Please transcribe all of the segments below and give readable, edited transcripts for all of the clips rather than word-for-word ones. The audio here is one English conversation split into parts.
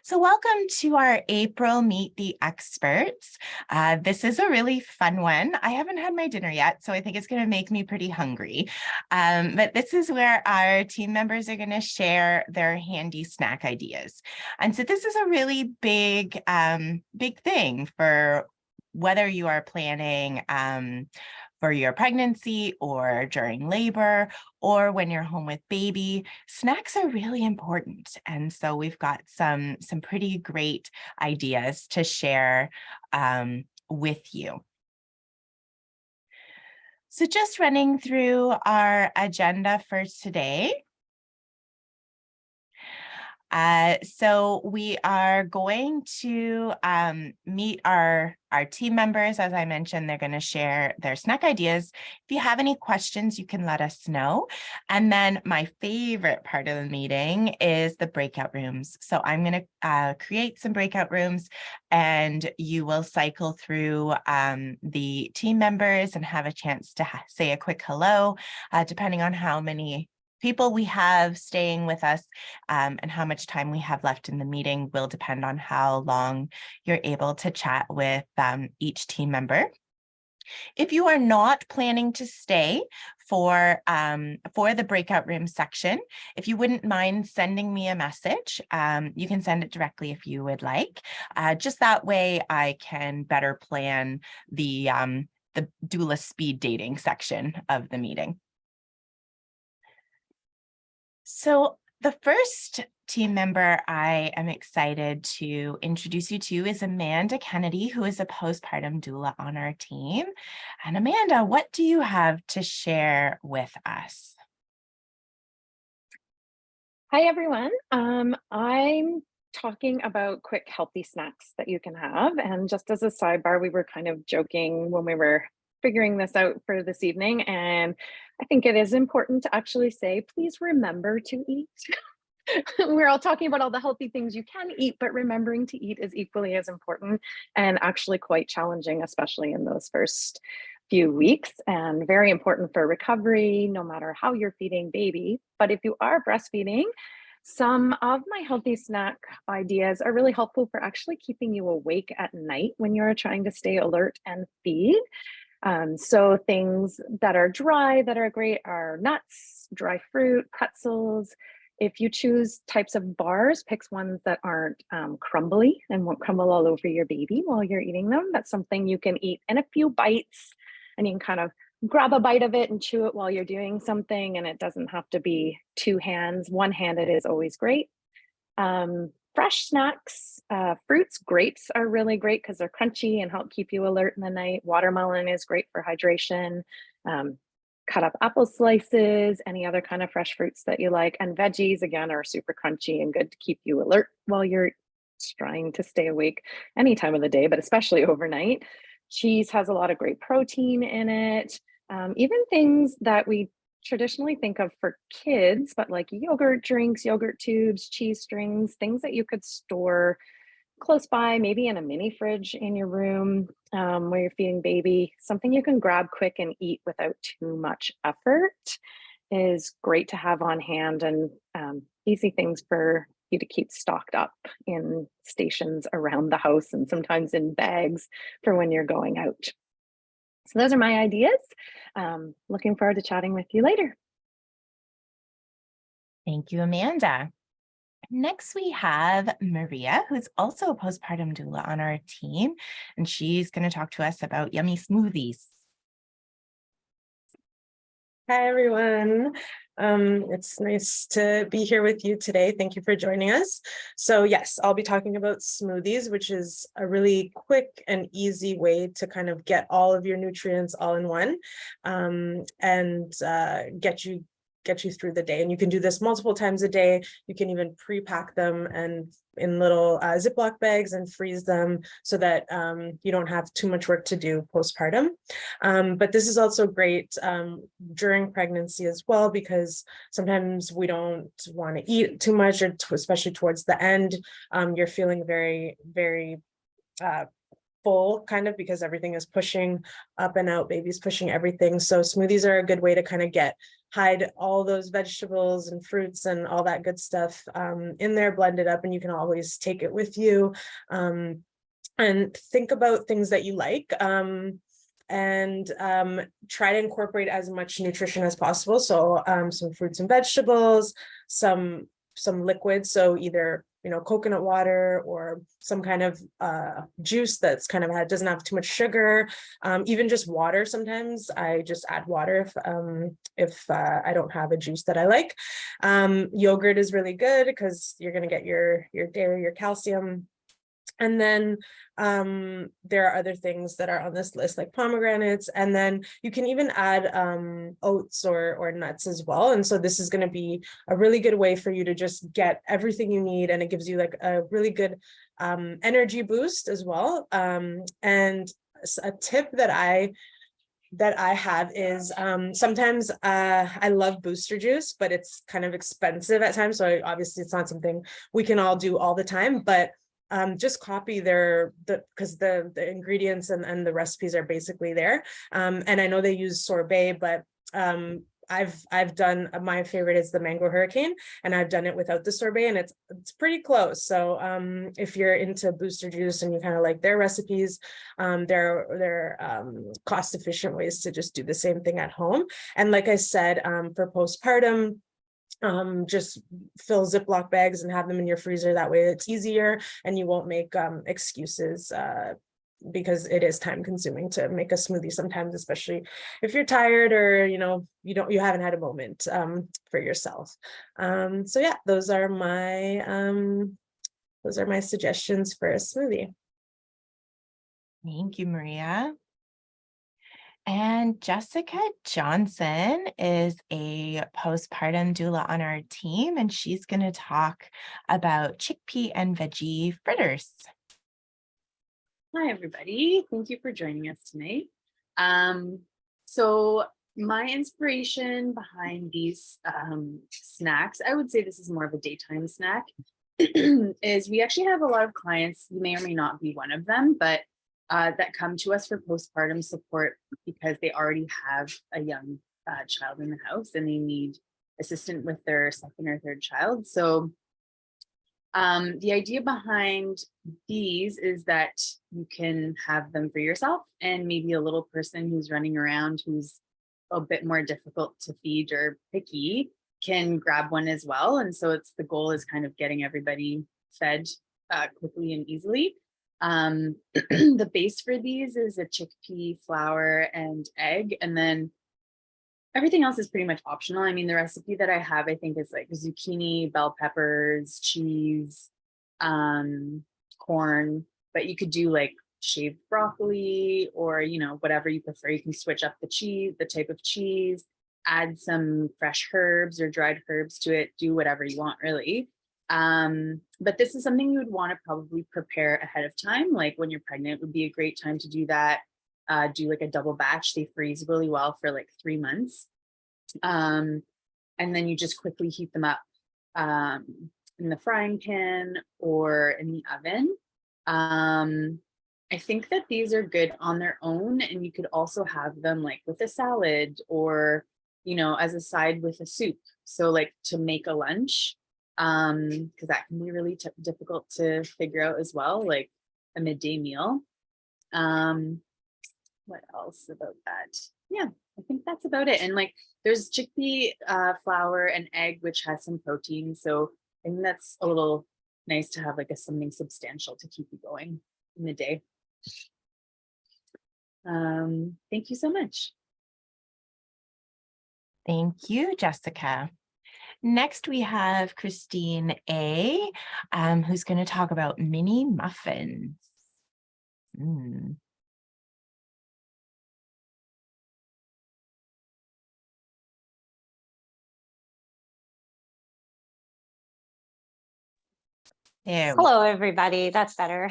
So welcome to our April Meet the Experts. This is a really fun one. I haven't had my dinner yet, so I think it's going to make me pretty hungry. But this is where our team members are going to share their handy snack ideas. And so this is a really big thing for whether you are planning for your pregnancy or during labor or when you're home with baby. Snacks are really important. And so we've got some pretty great ideas to share with you. So just running through our agenda for today. So we are going to meet our team members. As I mentioned, they're going to share their snack ideas. If you have any questions, you can let us know. And then my favorite part of the meeting is the breakout rooms. So I'm going to create some breakout rooms, and you will cycle through the team members and have a chance to say a quick hello, depending on how many people we have staying with us and how much time we have left in the meeting will depend on how long you're able to chat with each team member. If you are not planning to stay for the breakout room section, if you wouldn't mind sending me a message, you can send it directly if you would like. Just that way I can better plan the doula speed dating section of the meeting. So the first team member I am excited to introduce you to is Amanda Kennedy, who is a postpartum doula on our team. And Amanda, what do you have to share with us? Hi, everyone. I'm talking about quick, healthy snacks that you can have. And just as a sidebar, we were kind of joking when we were figuring this out for this evening. And I think it is important to actually say, please remember to eat. We're all talking about all the healthy things you can eat, but remembering to eat is equally as important and actually quite challenging, especially in those first few weeks, and very important for recovery, no matter how you're feeding baby. But if you are breastfeeding, some of my healthy snack ideas are really helpful for actually keeping you awake at night when you're trying to stay alert and feed. So things that are dry that are great are nuts, dry fruit, pretzels. If you choose types of bars, pick ones that aren't crumbly and won't crumble all over your baby while you're eating them. That's something you can eat in a few bites, and you can kind of grab a bite of it and chew it while you're doing something, and it doesn't have to be two hands. One-handed is always great. Fresh snacks, fruits, grapes are really great because they're crunchy and help keep you alert in the night. Watermelon is great for hydration. Cut up apple slices, any other kind of fresh fruits that you like. And veggies, again, are super crunchy and good to keep you alert while you're trying to stay awake any time of the day, but especially overnight. Cheese has a lot of great protein in it. Even things that we traditionally think of for kids, but like yogurt drinks, yogurt tubes, cheese strings, things that you could store close by, maybe in a mini fridge in your room where you're feeding baby. Something you can grab quick and eat without too much effort is great to have on hand, and easy things for you to keep stocked up in stations around the house and sometimes in bags for when you're going out. So those are my ideas. Looking forward to chatting with you later. Thank you, Amanda. Next, we have Maria, who's also a postpartum doula on our team, and she's going to talk to us about yummy smoothies. Hi, everyone. It's nice to be here with you today. Thank you for joining us. So yes, I'll be talking about smoothies, which is a really quick and easy way to kind of get all of your nutrients all in one and get you through the day. And you can do this multiple times a day. You can even pre-pack them and in little Ziploc bags and freeze them so that you don't have too much work to do postpartum. But this is also great during pregnancy as well, because sometimes we don't want to eat too much, or especially towards the end, you're feeling very, very full, kind of, because everything is pushing up and out, baby's pushing everything. So smoothies are a good way to kind of get hide all those vegetables and fruits and all that good stuff in there, blend it up, and you can always take it with you. And think about things that you like. And try to incorporate as much nutrition as possible. So some fruits and vegetables, some liquids. So either, you know, coconut water or some kind of juice that's kind of doesn't have too much sugar. Even just water. Sometimes I just add water if I don't have a juice that I like. Yogurt is really good because you're going to get your dairy, your calcium. And then there are other things that are on this list, like pomegranates, and then you can even add oats or nuts as well. And so this is going to be a really good way for you to just get everything you need, and it gives you like a really good energy boost as well. And a tip that I have is sometimes I love booster juice, but it's kind of expensive at times. So obviously it's not something we can all do all the time, but just copy because the ingredients and the recipes are basically there. And I know they use sorbet, but I've done, my favorite is the mango hurricane, and I've done it without the sorbet, and it's pretty close. So if you're into booster juice and you kind of like their recipes, they're cost efficient ways to just do the same thing at home. And like I said, for postpartum, just fill Ziploc bags and have them in your freezer. That way it's easier and you won't make excuses because it is time consuming to make a smoothie sometimes, especially if you're tired or, you know, you haven't had a moment for yourself. So yeah, those are my suggestions for a smoothie. Thank you, Maria. And Jessica Johnson is a postpartum doula on our team, and she's going to talk about chickpea and veggie fritters. Hi, everybody. Thank you for joining us tonight. So my inspiration behind these snacks, I would say this is more of a daytime snack, is we actually have a lot of clients, you may or may not be one of them, but that come to us for postpartum support because they already have a young child in the house and they need assistance with their second or third child. So the idea behind these is that you can have them for yourself and maybe a little person who's running around who's a bit more difficult to feed or picky can grab one as well. And so the goal is kind of getting everybody fed quickly and easily. The base for these is a chickpea, flour, and egg, and then everything else is pretty much optional. I mean, the recipe that I have, I think, is like zucchini, bell peppers, cheese, corn, but you could do like shaved broccoli or, you know, whatever you prefer. You can switch up the type of cheese, add some fresh herbs or dried herbs to it, do whatever you want, really. But this is something you would want to probably prepare ahead of time. Like when you're pregnant would be a great time to do that. Do like a double batch. They freeze really well for like 3 months. And then you just quickly heat them up in the frying pan or in the oven. I think that these are good on their own, and you could also have them like with a salad or, you know, as a side with a soup. So like to make a lunch, because that can be really difficult to figure out as well, like a midday meal. What else about that? Yeah, I think that's about it. And like there's chickpea, flour, and egg, which has some protein. So I think that's a little nice to have like something substantial to keep you going in the day. Thank you so much. Thank you, Jessica. Next, we have Christine A., who's going to talk about mini muffins. Hello, everybody. That's better.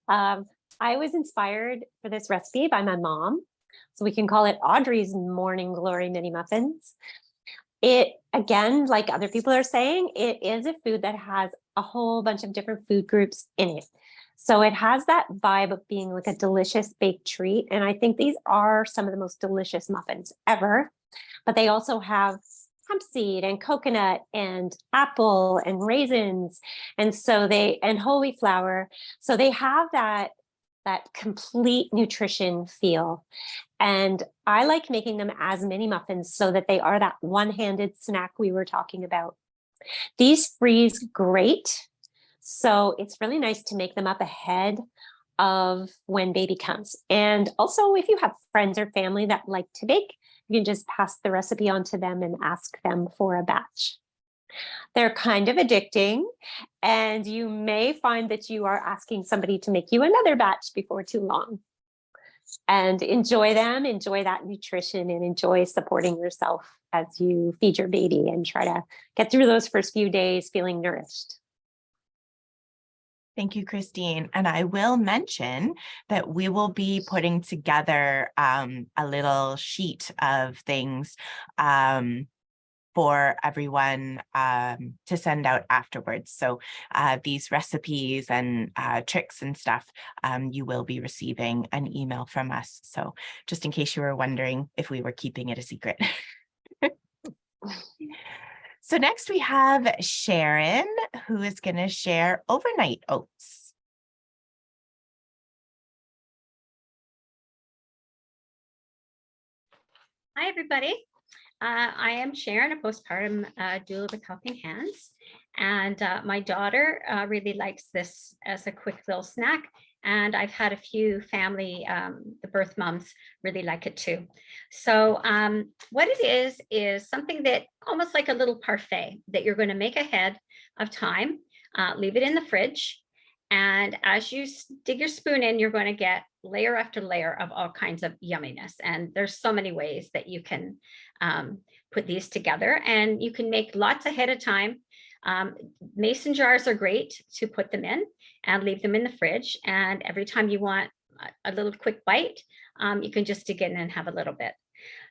I was inspired for this recipe by my mom. So we can call it Audrey's Morning Glory Mini Muffins. It, again, like other people are saying, it is a food that has a whole bunch of different food groups in it. So it has that vibe of being like a delicious baked treat. And I think these are some of the most delicious muffins ever. But they also have hemp seed and coconut and apple and raisins. And so and wholey flour. So they have that complete nutrition feel. And I like making them as mini muffins so that they are that one-handed snack we were talking about. These freeze great. So it's really nice to make them up ahead of when baby comes. And also, if you have friends or family that like to bake, you can just pass the recipe on to them and ask them for a batch. They're kind of addicting, and you may find that you are asking somebody to make you another batch before too long. And enjoy them, enjoy that nutrition, and enjoy supporting yourself as you feed your baby and try to get through those first few days feeling nourished. Thank you, Christine. And I will mention that we will be putting together a little sheet of things for everyone to send out afterwards. So these recipes and tricks and stuff, you will be receiving an email from us. So just in case you were wondering if we were keeping it a secret. So next we have Sharon, who is going to share overnight oats. Hi, everybody. I am Sharon, a postpartum doula with Helping Hands. And my daughter really likes this as a quick little snack. And I've had a few family, the birth moms really like it too. So what it is something that almost like a little parfait that you're going to make ahead of time, leave it in the fridge. And as you dig your spoon in, you're going to get layer after layer of all kinds of yumminess. And there's so many ways that you can put these together, and you can make lots ahead of time. Mason jars are great to put them in and leave them in the fridge. And every time you want a little quick bite, you can just dig in and have a little bit.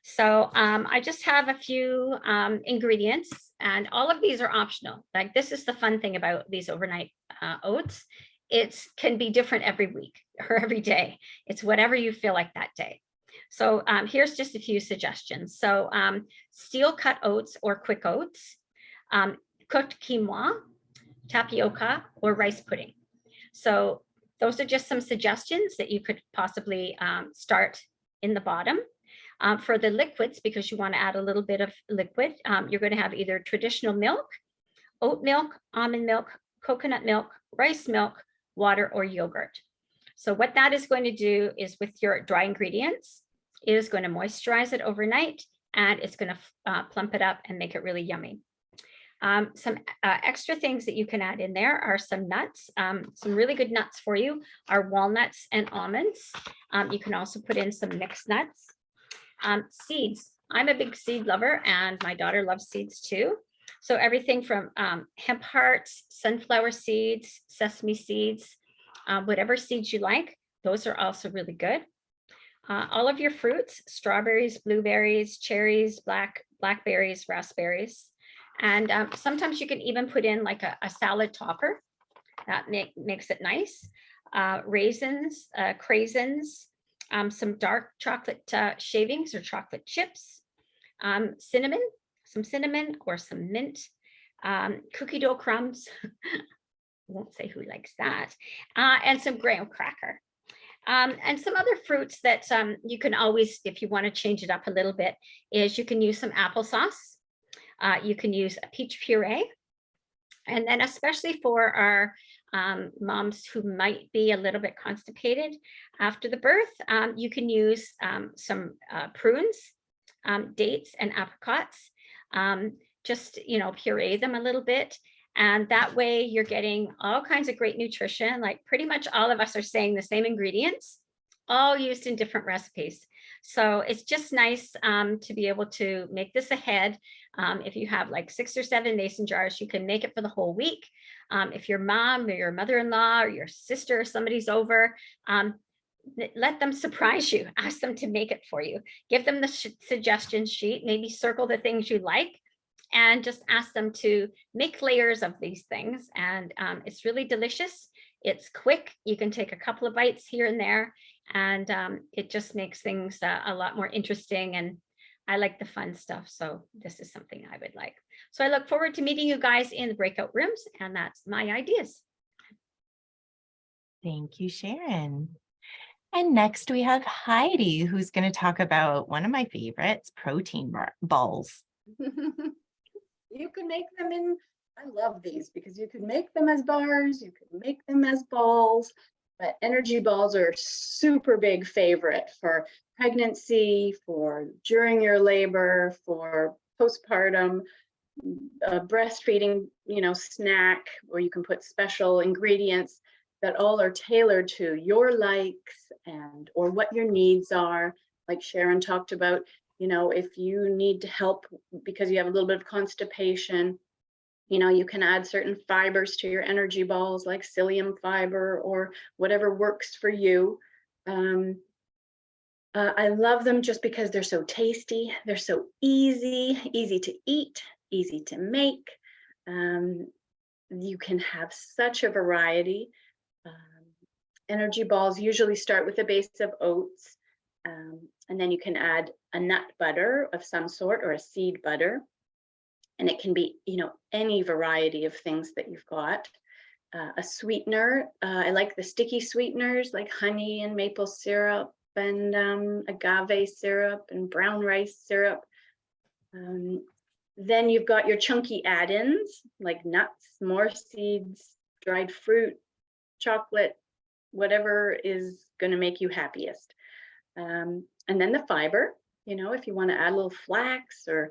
So I just have a few ingredients, and all of these are optional. Like, this is the fun thing about these overnight oats. It can be different every week or every day. It's whatever you feel like that day. So here's just a few suggestions. So steel cut oats or quick oats, cooked quinoa, tapioca, or rice pudding. So those are just some suggestions that you could possibly start in the bottom. For the liquids, because you want to add a little bit of liquid, you're going to have either traditional milk, oat milk, almond milk, coconut milk, rice milk, water, or yogurt. So what that is going to do is, with your dry ingredients, it is going to moisturize it overnight, and it's going to plump it up and make it really yummy. Some extra things that you can add in there are some nuts. Some really good nuts for you are walnuts and almonds. You can also put in some mixed nuts. Seeds. I'm a big seed lover, and my daughter loves seeds too. So everything from hemp hearts, sunflower seeds, sesame seeds, whatever seeds you like, those are also really good. All of your fruits, strawberries, blueberries, cherries, blackberries, raspberries. And sometimes you can even put in like a salad topper. That makes it nice. Raisins, craisins, some dark chocolate shavings or chocolate chips, cinnamon, some cinnamon or some mint, cookie dough crumbs. Won't say who likes that, and some graham cracker. And some other fruits that you can always, if you want to change it up a little bit, is you can use some applesauce. You can use a peach puree. And then especially for our moms who might be a little bit constipated after the birth, you can use some prunes, dates, and apricots. Just, puree them a little bit. And that way you're getting all kinds of great nutrition. Like, pretty much all of us are saying the same ingredients, all used in different recipes. So it's just nice to be able to make this ahead. If you have like 6 or 7 mason jars, you can make it for the whole week. If your mom or your mother-in-law or your sister or somebody's over, let them surprise you. Ask them to make it for you. Give them the suggestion sheet, maybe circle the things you like, and just ask them to make layers of these things. And it's really delicious. It's quick. You can take a couple of bites here and there, and it just makes things a lot more interesting and I like the fun stuff. So this is something I would like. So I look forward to meeting you guys in the breakout rooms, and that's my ideas. Thank you, Sharon. And next we have Heidi, who's going to talk about one of my favorites, protein balls. You can make them in, I love these because you can make them as bars, you can make them as balls, but energy balls are a super big favorite for pregnancy, for during your labor, for postpartum, breastfeeding, snack, where you can put special ingredients that all are tailored to your likes and or what your needs are. Like Sharon talked about, if you need help because you have a little bit of constipation, you can add certain fibers to your energy balls, like psyllium fiber or whatever works for you. I love them just because they're so tasty. They're so easy to eat, easy to make. You can have such a variety. Energy balls usually start with a base of oats, and then you can add a nut butter of some sort or a seed butter. And it can be, any variety of things that you've got. A sweetener, I like the sticky sweeteners like honey and maple syrup and agave syrup and brown rice syrup. Then you've got your chunky add-ins like nuts, more seeds, dried fruit, chocolate, whatever is going to make you happiest. And then the fiber, if you want to add a little flax or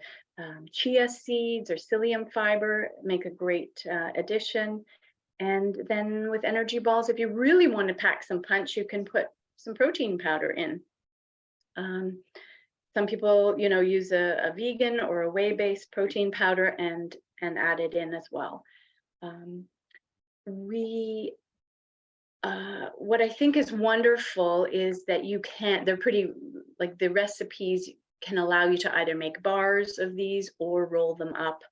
chia seeds or psyllium fiber, make a great addition. And then with energy balls, if you really want to pack some punch, you can put some protein powder in. Some people, use a vegan or a whey-based protein powder and add it in as well. What I think is wonderful is that they're pretty, like the recipes can allow you to either make bars of these or roll them up.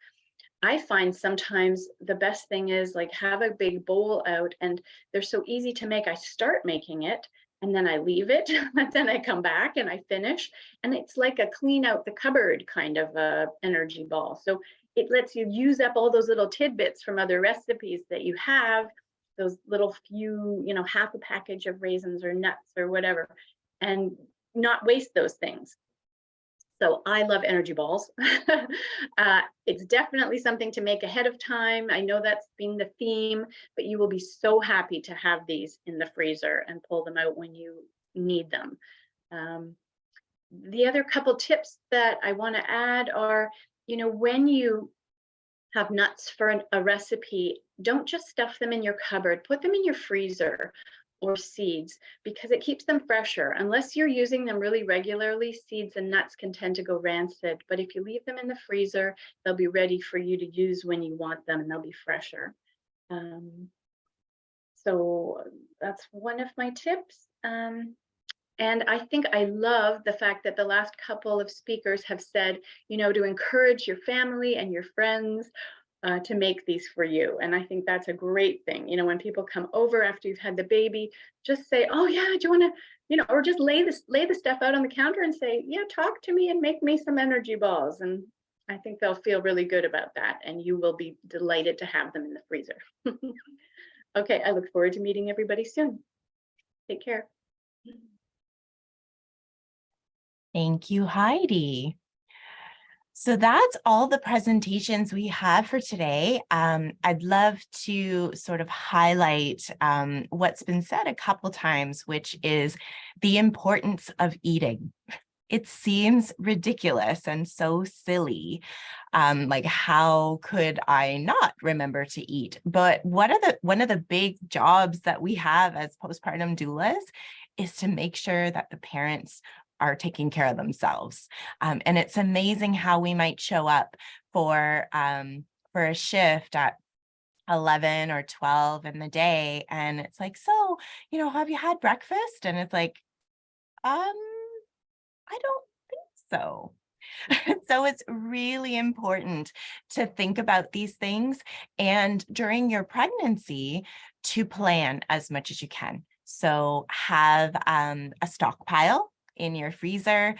I find sometimes the best thing is like have a big bowl out, and they're so easy to make. I start making it and then I leave it, and then I come back and I finish, and it's like a clean out the cupboard kind of a energy ball. So it lets you use up all those little tidbits from other recipes that you have, those little few, half a package of raisins or nuts or whatever, and not waste those things. So I love energy balls. It's definitely something to make ahead of time. I know that's been the theme, but you will be so happy to have these in the freezer and pull them out when you need them. The other couple tips that I want to add are, when you have nuts for a recipe, don't just stuff them in your cupboard, put them in your freezer or seeds, because it keeps them fresher. Unless you're using them really regularly, seeds and nuts can tend to go rancid, but if you leave them in the freezer, they'll be ready for you to use when you want them, and they'll be fresher. So that's one of my tips. And I think I love the fact that the last couple of speakers have said, to encourage your family and your friends to make these for you. And I think that's a great thing. When people come over after you've had the baby, just say, oh yeah, do you want to, or just lay the stuff out on the counter and say, yeah, talk to me and make me some energy balls. And I think they'll feel really good about that. And you will be delighted to have them in the freezer. Okay, I look forward to meeting everybody soon. Take care. Thank you, Heidi. So that's all the presentations we have for today. I'd love to sort of highlight what's been said a couple times, which is the importance of eating. It seems ridiculous and so silly. Like, how could I not remember to eat? But one of the big jobs that we have as postpartum doulas is to make sure that the parents are taking care of themselves. And it's amazing how we might show up for a shift at 11 or 12 in the day. And it's like, so, have you had breakfast? And it's like, I don't think so. So it's really important to think about these things, and during your pregnancy to plan as much as you can. So have a stockpile in your freezer.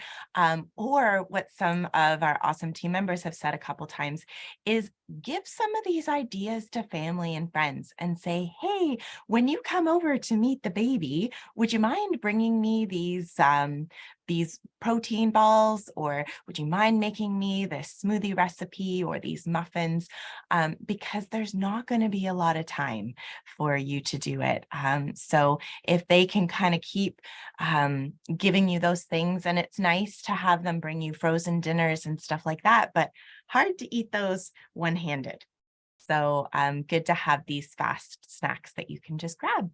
Or what some of our awesome team members have said a couple times is give some of these ideas to family and friends and say, hey, when you come over to meet the baby, would you mind bringing me these protein balls, or would you mind making me this smoothie recipe or these muffins? Because there's not going to be a lot of time for you to do it. So if they can kind of keep giving you those things, and it's nice to have them bring you frozen dinners and stuff like that, but hard to eat those one-handed. So good to have these fast snacks that you can just grab.